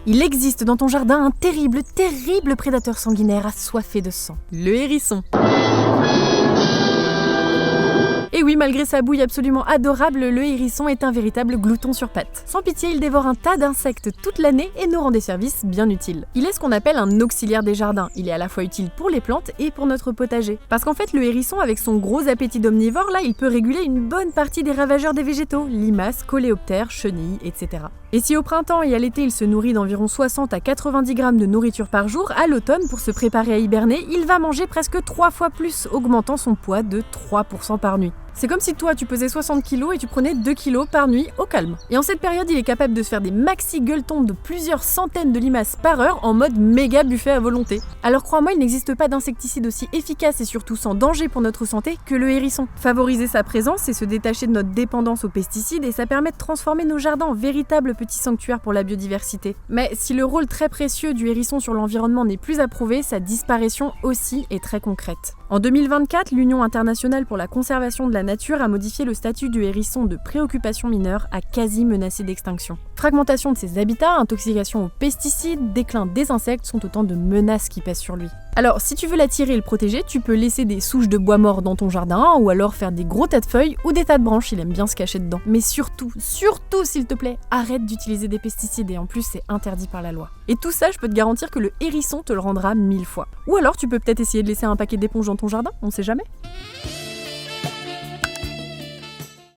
Il existe dans ton jardin un terrible, terrible prédateur sanguinaire assoiffé de sang, le hérisson. Et oui, malgré sa bouille absolument adorable, le hérisson est un véritable glouton sur pattes. Sans pitié, il dévore un tas d'insectes toute l'année et nous rend des services bien utiles. Il est ce qu'on appelle un auxiliaire des jardins. Il est à la fois utile pour les plantes et pour notre potager. Parce qu'en fait, le hérisson, avec son gros appétit d'omnivore, là, il peut réguler une bonne partie des ravageurs des végétaux, limaces, coléoptères, chenilles, etc. Et si au printemps et à l'été, il se nourrit d'environ 60 à 90 grammes de nourriture par jour, à l'automne, pour se préparer à hiberner, il va manger presque 3 fois plus, augmentant son poids de 3% par nuit. C'est comme si toi, tu pesais 60 kg et tu prenais 2 kg par nuit au calme. Et en cette période, il est capable de se faire des maxi gueuletons de plusieurs centaines de limaces par heure en mode méga buffet à volonté. Alors crois-moi, il n'existe pas d'insecticide aussi efficace et surtout sans danger pour notre santé que le hérisson. Favoriser sa présence, c'est se détacher de notre dépendance aux pesticides et ça permet de transformer nos jardins en véritables petits sanctuaires pour la biodiversité. Mais si le rôle très précieux du hérisson sur l'environnement n'est plus approuvé, sa disparition aussi est très concrète. En 2024, l'Union internationale pour la conservation de la nature a modifié le statut du hérisson de préoccupation mineure à quasi menacé d'extinction. Fragmentation de ses habitats, intoxication aux pesticides, déclin des insectes sont autant de menaces qui pèsent sur lui. Alors, si tu veux l'attirer et le protéger, tu peux laisser des souches de bois mort dans ton jardin ou alors faire des gros tas de feuilles ou des tas de branches, il aime bien se cacher dedans. Mais surtout, s'il te plaît, arrête d'utiliser des pesticides et en plus c'est interdit par la loi. Et tout ça, je peux te garantir que le hérisson te le rendra 1000 fois. Ou alors tu peux peut-être essayer de laisser un paquet d'éponges dans ton jardin, on sait jamais.